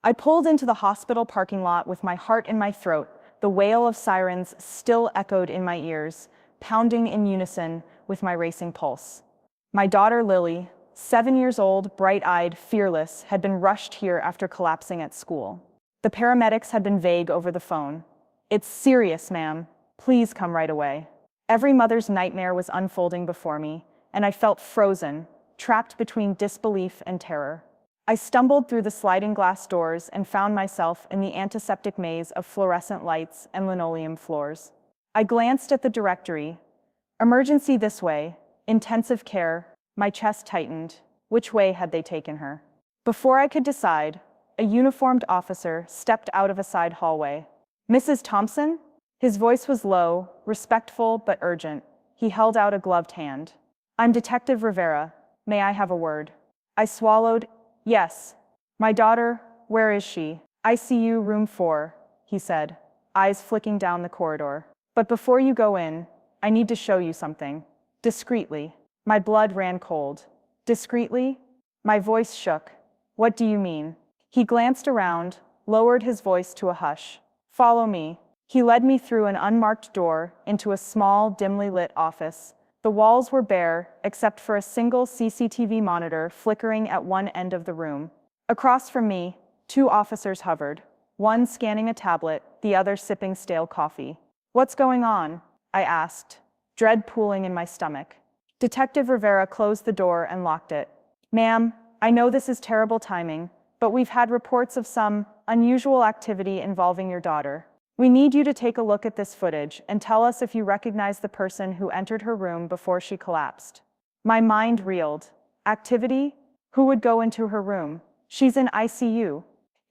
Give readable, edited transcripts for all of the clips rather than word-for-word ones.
I pulled into the hospital parking lot with my heart in my throat. The wail of sirens still echoed in my ears, pounding in unison with my racing pulse. My daughter Lily, 7 years old, bright-eyed, fearless, had been rushed here after collapsing at school. The paramedics had been vague over the phone. "It's serious, ma'am. Please come right away." Every mother's nightmare was unfolding before me, and I felt frozen, trapped between disbelief and terror. I stumbled through the sliding glass doors and found myself in the antiseptic maze of fluorescent lights and linoleum floors. I glanced at the directory. Emergency this way, intensive care. My chest tightened. Which way had they taken her? Before I could decide, a uniformed officer stepped out of a side hallway. "Mrs. Thompson?" His voice was low, respectful but urgent. He held out a gloved hand. "I'm Detective Rivera. May I have a word?" I swallowed. "Yes. My daughter, where is she?" "ICU room 4, he said, eyes flicking down the corridor. "But before you go in, I need to show you something. Discreetly." My blood ran cold. "Discreetly?" My voice shook. "What do you mean?" He glanced around, lowered his voice to a hush. "Follow me." He led me through an unmarked door into a small, dimly lit office. The walls were bare, except for a single CCTV monitor flickering at one end of the room. Across from me, 2 officers hovered, one scanning a tablet, the other sipping stale coffee. "What's going on?" I asked, dread pooling in my stomach. Detective Rivera closed the door and locked it. "Ma'am, I know this is terrible timing, but we've had reports of some unusual activity involving your daughter. We need you to take a look at this footage and tell us if you recognize the person who entered her room before she collapsed." My mind reeled. Activity? Who would go into her room? She's in ICU.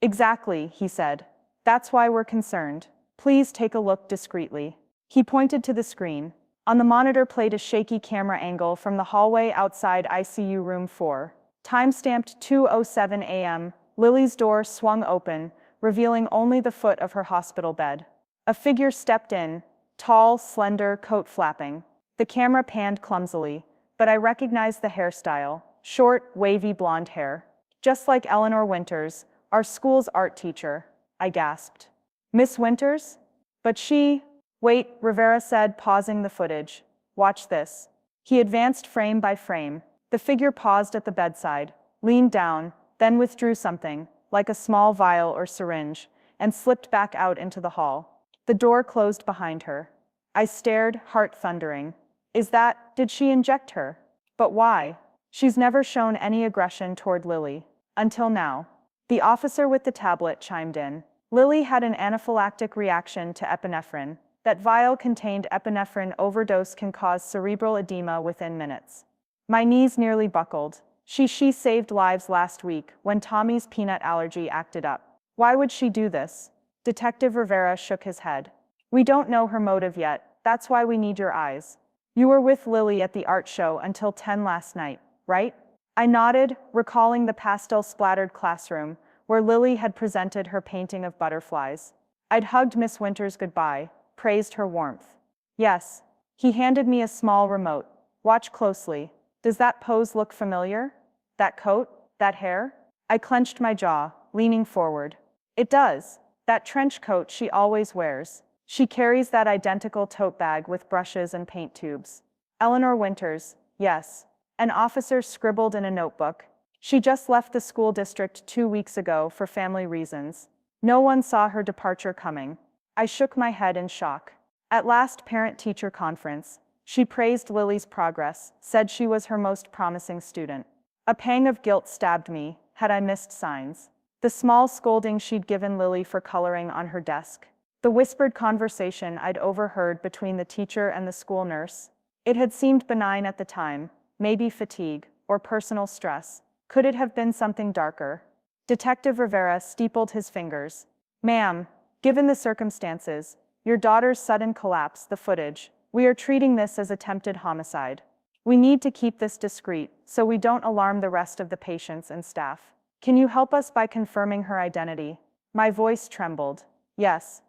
"Exactly," he said. "That's why we're concerned. Please take a look discreetly." He pointed to the screen. On the monitor played a shaky camera angle from the hallway outside ICU room 4. Time-stamped 2:07 a.m., Lily's door swung open, revealing only the foot of her hospital bed. A figure stepped in, tall, slender, coat flapping. The camera panned clumsily, but I recognized the hairstyle, short, wavy blonde hair. "Just like Eleanor Winters, our school's art teacher," I gasped. "Miss Winters? But she—" "Wait," Rivera said, pausing the footage. "Watch this." He advanced frame by frame. The figure paused at the bedside, leaned down, then withdrew something, like a small vial or syringe, and slipped back out into the hall. The door closed behind her. I stared, heart thundering. Did she inject her? But why? She's never shown any aggression toward Lily. Until now. The officer with the tablet chimed in. "Lily had an anaphylactic reaction to epinephrine. That vial contained epinephrine. Overdose can cause cerebral edema within minutes." My knees nearly buckled. She saved lives last week when Tommy's peanut allergy acted up. Why would she do this? Detective Rivera shook his head. "We don't know her motive yet. That's why we need your eyes. You were with Lily at the art show until 10 last night, right?" I nodded, recalling the pastel-splattered classroom where Lily had presented her painting of butterflies. I'd hugged Miss Winters goodbye, praised her warmth. "Yes." He handed me a small remote. "Watch closely. Does that pose look familiar? That coat? That hair?" I clenched my jaw, leaning forward. "It does. That trench coat she always wears. She carries that identical tote bag with brushes and paint tubes. Eleanor Winters, yes." An officer scribbled in a notebook. "She just left the school district 2 weeks ago for family reasons. No one saw her departure coming." I shook my head in shock. At last parent-teacher conference, she praised Lily's progress, said she was her most promising student. A pang of guilt stabbed me. Had I missed signs? The small scolding she'd given Lily for coloring on her desk. The whispered conversation I'd overheard between the teacher and the school nurse. It had seemed benign at the time, maybe fatigue or personal stress. Could it have been something darker? Detective Rivera steepled his fingers. "Ma'am, given the circumstances, your daughter's sudden collapse, the footage, we are treating this as attempted homicide. We need to keep this discreet so we don't alarm the rest of the patients and staff. Can you help us by confirming her identity?" My voice trembled. Yes,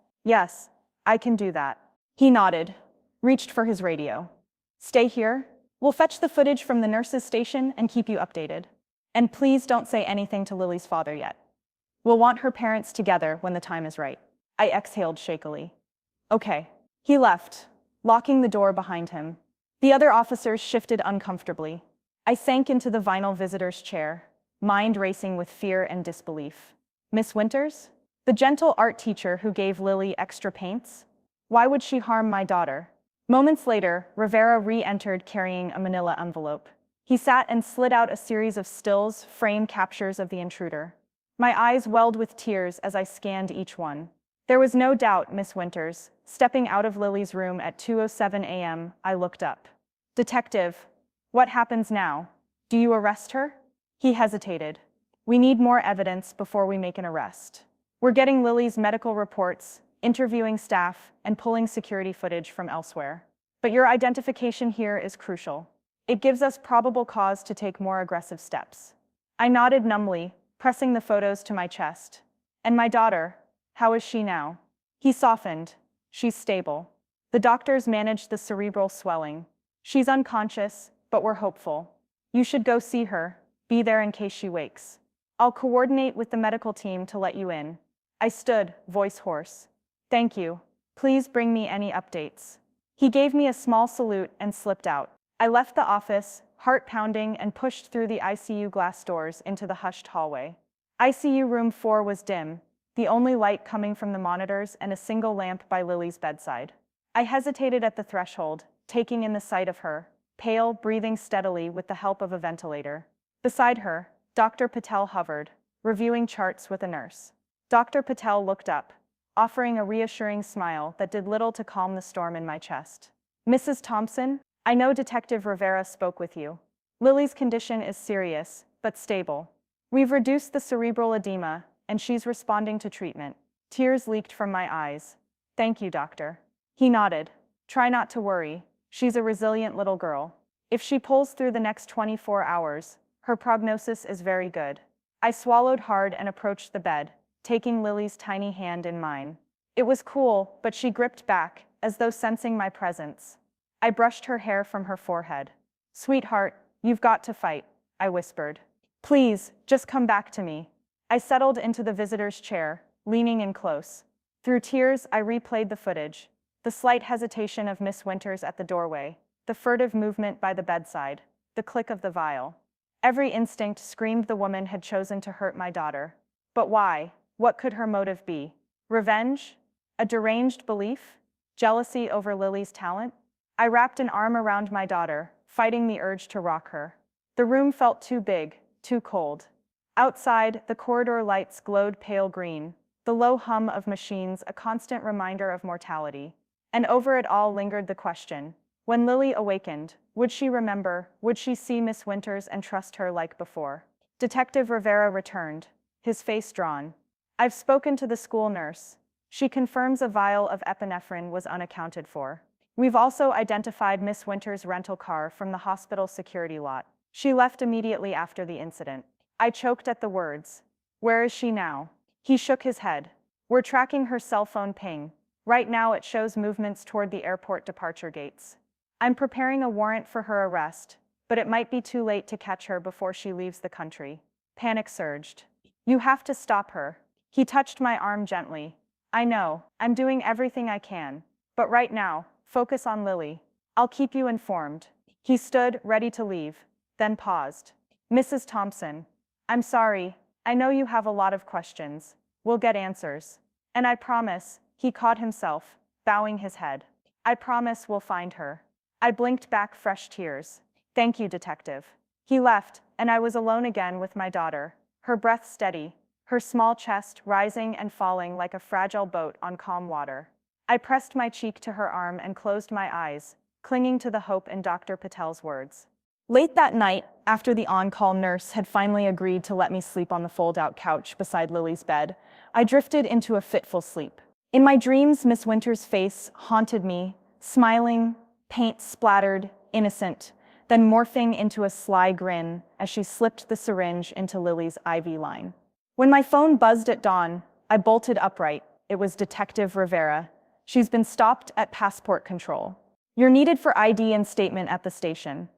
I can do that." He nodded, reached for his radio. "Stay here. We'll fetch the footage from the nurse's station and keep you updated. And please don't say anything to Lily's father yet." We'll want her parents together when the time is right. I exhaled shakily. Okay. He left, locking the door behind him. The other officers shifted uncomfortably. I sank into the vinyl visitor's chair, mind racing with fear and disbelief. Miss Winters? The gentle art teacher who gave Lily extra paints? Why would she harm my daughter? Moments later, Rivera re-entered carrying a manila envelope. He sat and slid out a series of stills, frame captures of the intruder. My eyes welled with tears as I scanned each one. There was no doubt, Miss Winters. Stepping out of Lily's room at 2:07 a.m., I looked up. Detective, what happens now? Do you arrest her? He hesitated. We need more evidence before we make an arrest. We're getting Lily's medical reports, interviewing staff, and pulling security footage from elsewhere. But your identification here is crucial. It gives us probable cause to take more aggressive steps. I nodded numbly, pressing the photos to my chest. And my daughter, how is she now? He softened. She's stable. The doctors managed the cerebral swelling. She's unconscious, but we're hopeful. You should go see her. Be there in case she wakes. I'll coordinate with the medical team to let you in. I stood, voice hoarse. Thank you. Please bring me any updates. He gave me a small salute and slipped out. I left the office, heart pounding, and pushed through the ICU glass doors into the hushed hallway. ICU room 4 was dim, the only light coming from the monitors and a single lamp by Lily's bedside. I hesitated at the threshold, taking in the sight of her, pale, breathing steadily with the help of a ventilator. Beside her, Dr. Patel hovered, reviewing charts with a nurse. Dr. Patel looked up, offering a reassuring smile that did little to calm the storm in my chest. Mrs. Thompson, I know Detective Rivera spoke with you. Lily's condition is serious, but stable. We've reduced the cerebral edema, and she's responding to treatment. Tears leaked from my eyes. Thank you, doctor. He nodded. Try not to worry. She's a resilient little girl. If she pulls through the next 24 hours, her prognosis is very good. I swallowed hard and approached the bed, taking Lily's tiny hand in mine. It was cool, but she gripped back, as though sensing my presence. I brushed her hair from her forehead. Sweetheart, you've got to fight, I whispered. Please, just come back to me. I settled into the visitor's chair, leaning in close. Through tears, I replayed the footage. The slight hesitation of Miss Winters at the doorway, the furtive movement by the bedside, the click of the vial. Every instinct screamed the woman had chosen to hurt my daughter. But why? What could her motive be? Revenge? A deranged belief? Jealousy over Lily's talent? I wrapped an arm around my daughter, fighting the urge to rock her. The room felt too big, too cold. Outside, the corridor lights glowed pale green, the low hum of machines a constant reminder of mortality. And over it all lingered the question, when Lily awakened, would she remember, would she see Miss Winters and trust her like before? Detective Rivera returned, his face drawn. I've spoken to the school nurse. She confirms a vial of epinephrine was unaccounted for. We've also identified Miss Winters' rental car from the hospital security lot. She left immediately after the incident. I choked at the words. Where is she now? He shook his head. We're tracking her cell phone ping. Right now it shows movements toward the airport departure gates. I'm preparing a warrant for her arrest, but it might be too late to catch her before she leaves the country. Panic surged. You have to stop her. He touched my arm gently. I know, I'm doing everything I can. But right now, focus on Lily. I'll keep you informed. He stood, ready to leave, then paused. Mrs. Thompson, I'm sorry. I know you have a lot of questions. We'll get answers. And I promise, he caught himself, bowing his head. I promise we'll find her. I blinked back fresh tears. Thank you, detective. He left, and I was alone again with my daughter, her breath steady, her small chest rising and falling like a fragile boat on calm water. I pressed my cheek to her arm and closed my eyes, clinging to the hope in Dr. Patel's words. Late that night, after the on-call nurse had finally agreed to let me sleep on the fold-out couch beside Lily's bed, I drifted into a fitful sleep. In my dreams, Miss Winters' face haunted me, smiling, paint splattered, innocent, then morphing into a sly grin as she slipped the syringe into Lily's IV line. When my phone buzzed at dawn, I bolted upright. It was Detective Rivera. She's been stopped at passport control. You're needed for ID and statement at the station.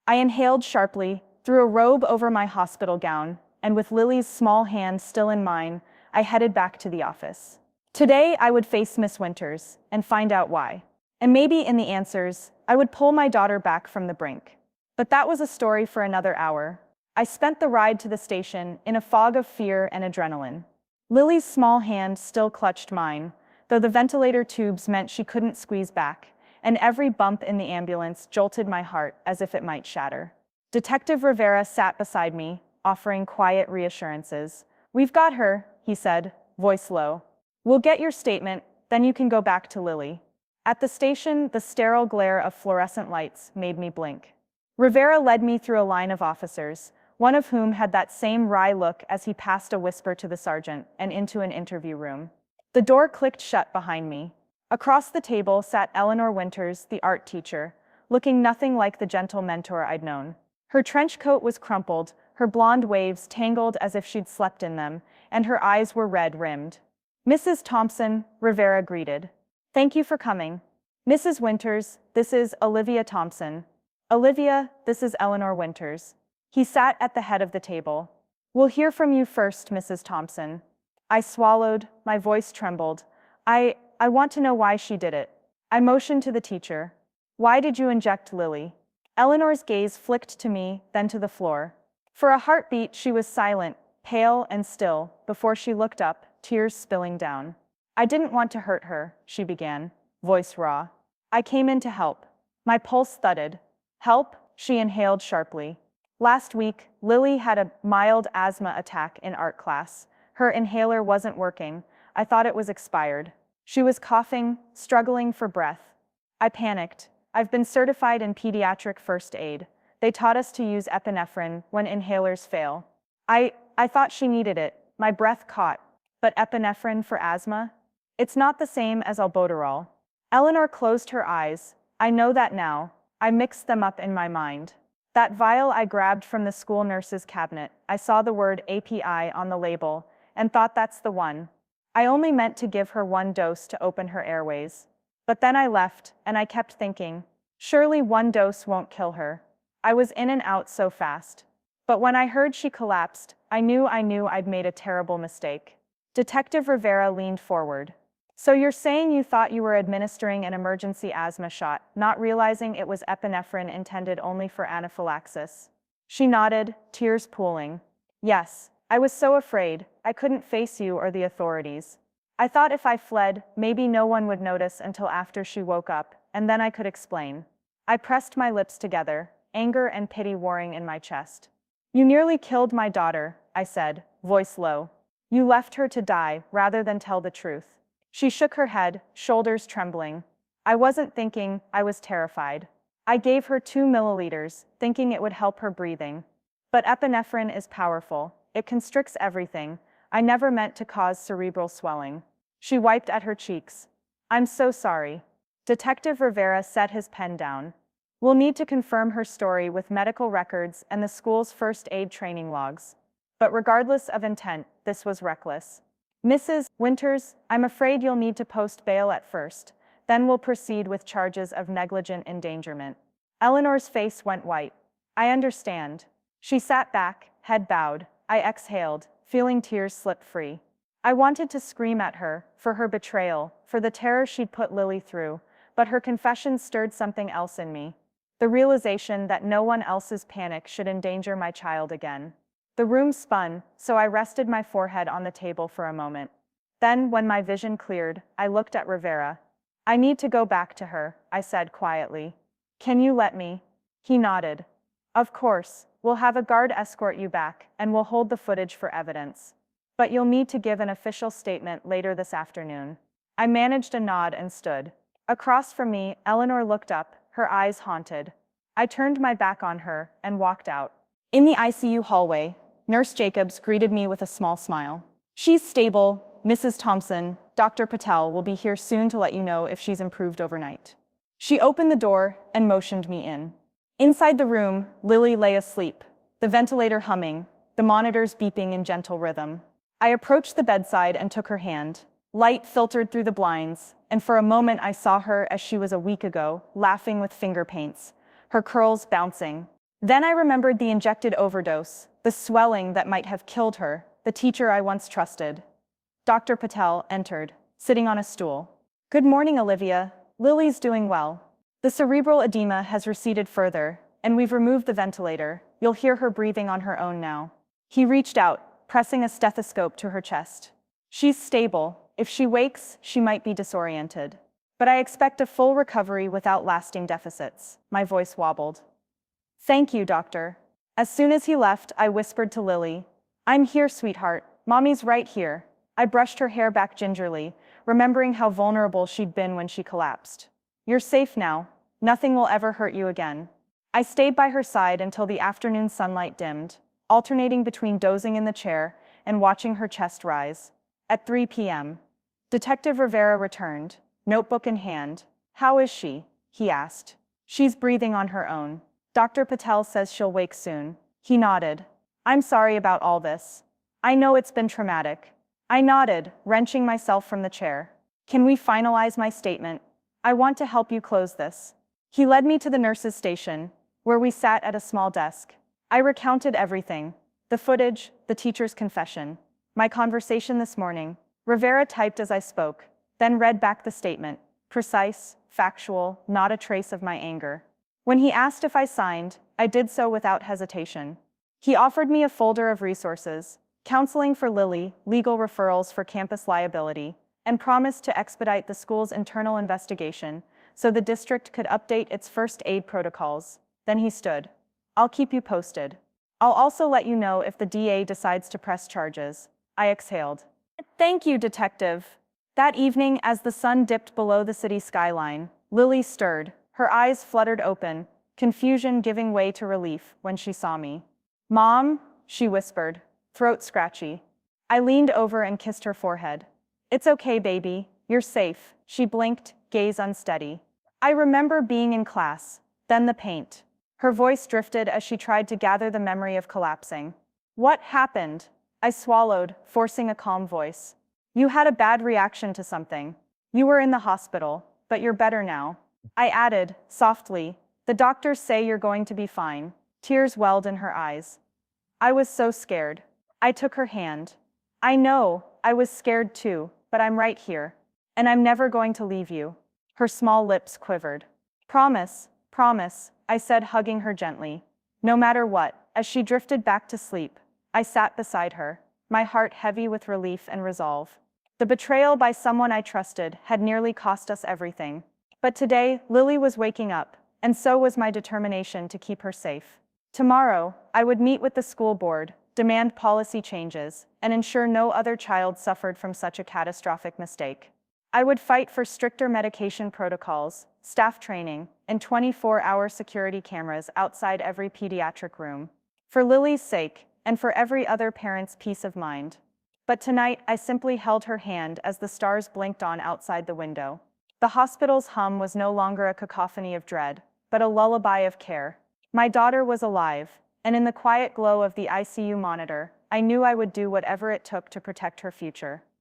I inhaled sharply, threw a robe over my hospital gown, and with Lily's small hand still in mine, I headed back to the office. Today, I would face Miss Winters and find out why. And maybe in the answers, I would pull my daughter back from the brink. But that was a story for another hour. I spent the ride to the station in a fog of fear and adrenaline. Lily's small hand still clutched mine, though the ventilator tubes meant she couldn't squeeze back, and every bump in the ambulance jolted my heart as if it might shatter. Detective Rivera sat beside me, offering quiet reassurances. "We've got her," he said, voice low. "We'll get your statement, then you can go back to Lily." At the station, the sterile glare of fluorescent lights made me blink. Rivera led me through a line of officers, one of whom had that same wry look as he passed a whisper to the sergeant, and into an interview room. The door clicked shut behind me. Across the table sat Eleanor Winters, the art teacher, looking nothing like the gentle mentor I'd known. Her trench coat was crumpled, her blonde waves tangled as if she'd slept in them, and her eyes were red-rimmed. "Mrs. Thompson," Rivera greeted. "Thank you for coming. Mrs. Winters, this is Olivia Thompson. Olivia, this is Eleanor Winters." He sat at the head of the table. "We'll hear from you first, Mrs. Thompson." I swallowed, my voice trembled. I want to know why she did it." I motioned to the teacher. "Why did you inject Lily?" Eleanor's gaze flicked to me, then to the floor. For a heartbeat, she was silent, pale and still, before she looked up, tears spilling down. "I didn't want to hurt her," she began, voice raw. "I came in to help." My pulse thudded. "Help?" She inhaled sharply. "Last week, Lily had a mild asthma attack in art class. Her inhaler wasn't working. I thought it was expired. She was coughing, struggling for breath. I panicked. I've been certified in pediatric first aid. They taught us to use epinephrine when inhalers fail. I thought she needed it. My breath caught. But epinephrine for asthma? It's not the same as albuterol." Eleanor closed her eyes. "I know that now. I mixed them up in my mind. That vial I grabbed from the school nurse's cabinet, I saw the word API on the label, and thought that's the one. I only meant to give her one dose to open her airways. But then I left, and I kept thinking, surely one dose won't kill her. I was in and out so fast. But when I heard she collapsed, I knew I'd made a terrible mistake." Detective Rivera leaned forward. "So you're saying you thought you were administering an emergency asthma shot, not realizing it was epinephrine intended only for anaphylaxis?" She nodded, tears pooling. "Yes, I was so afraid, I couldn't face you or the authorities. I thought if I fled, maybe no one would notice until after she woke up, and then I could explain." I pressed my lips together, anger and pity warring in my chest. "You nearly killed my daughter," I said, voice low. "You left her to die rather than tell the truth." She shook her head, shoulders trembling. "I wasn't thinking, I was terrified. I gave her 2 milliliters, thinking it would help her breathing. But epinephrine is powerful. It constricts everything. I never meant to cause cerebral swelling." She wiped at her cheeks. "I'm so sorry." Detective Rivera set his pen down. "We'll need to confirm her story with medical records and the school's first aid training logs. But regardless of intent, this was reckless. Mrs. Winters, I'm afraid you'll need to post bail at first, then we'll proceed with charges of negligent endangerment." Eleanor's face went white. "I understand." She sat back, head bowed. I exhaled, feeling tears slip free. I wanted to scream at her, for her betrayal, for the terror she'd put Lily through, but her confession stirred something else in me. The realization that no one else's panic should endanger my child again. The room spun, so I rested my forehead on the table for a moment. Then, when my vision cleared, I looked at Rivera. "I need to go back to her," I said quietly. "Can you let me?" He nodded. "Of course, we'll have a guard escort you back, and we'll hold the footage for evidence. But you'll need to give an official statement later this afternoon." I managed a nod and stood. Across from me, Eleanor looked up, her eyes haunted. I turned my back on her and walked out. In the ICU hallway, Nurse Jacobs greeted me with a small smile. "She's stable, Mrs. Thompson. Dr. Patel will be here soon to let you know if she's improved overnight." She opened the door and motioned me in. Inside the room, Lily lay asleep, the ventilator humming, the monitors beeping in gentle rhythm. I approached the bedside and took her hand. Light filtered through the blinds, and for a moment I saw her as she was a week ago, laughing with finger paints, her curls bouncing. Then I remembered the injected overdose, the swelling that might have killed her, the teacher I once trusted. Dr. Patel entered, sitting on a stool. Good morning, Olivia. Lily's doing well. The cerebral edema has receded further, and we've removed the ventilator. You'll hear her breathing on her own now. He reached out, pressing a stethoscope to her chest. She's stable. If she wakes, she might be disoriented. But I expect a full recovery without lasting deficits. My voice wobbled. Thank you, doctor. As soon as he left, I whispered to Lily, I'm here, sweetheart. Mommy's right here. I brushed her hair back gingerly, remembering how vulnerable she'd been when she collapsed. You're safe now. Nothing will ever hurt you again. I stayed by her side until the afternoon sunlight dimmed, alternating between dozing in the chair and watching her chest rise. At 3 p.m., Detective Rivera returned, notebook in hand. How is she? He asked. She's breathing on her own. Dr. Patel says she'll wake soon. He nodded. I'm sorry about all this. I know it's been traumatic. I nodded, wrenching myself from the chair. Can we finalize my statement? I want to help you close this. He led me to the nurse's station, where we sat at a small desk. I recounted everything. The footage, the teacher's confession, my conversation this morning. Rivera typed as I spoke, then read back the statement. Precise, factual, not a trace of my anger. When he asked if I signed, I did so without hesitation. He offered me a folder of resources, counseling for Lily, legal referrals for campus liability, and promised to expedite the school's internal investigation so the district could update its first aid protocols. Then he stood. I'll keep you posted. I'll also let you know if the DA decides to press charges. I exhaled. Thank you, detective. That evening, as the sun dipped below the city skyline, Lily stirred. Her eyes fluttered open, confusion giving way to relief when she saw me. Mom, she whispered, throat scratchy. I leaned over and kissed her forehead. It's okay, baby. You're safe. She blinked, gaze unsteady. I remember being in class, then the paint. Her voice drifted as she tried to gather the memory of collapsing. What happened? I swallowed, forcing a calm voice. You had a bad reaction to something. You were in the hospital, but you're better now. I added, softly, the doctors say you're going to be fine. Tears welled in her eyes. I was so scared. I took her hand. I know, I was scared too, but I'm right here. And I'm never going to leave you. Her small lips quivered. Promise, promise, I said, hugging her gently. No matter what. As she drifted back to sleep, I sat beside her, my heart heavy with relief and resolve. The betrayal by someone I trusted had nearly cost us everything. But today, Lily was waking up, and so was my determination to keep her safe. Tomorrow, I would meet with the school board, demand policy changes, and ensure no other child suffered from such a catastrophic mistake. I would fight for stricter medication protocols, staff training, and 24-hour security cameras outside every pediatric room. For Lily's sake, and for every other parent's peace of mind. But tonight, I simply held her hand as the stars blinked on outside the window. The hospital's hum was no longer a cacophony of dread, but a lullaby of care. My daughter was alive, and in the quiet glow of the ICU monitor, I knew I would do whatever it took to protect her future.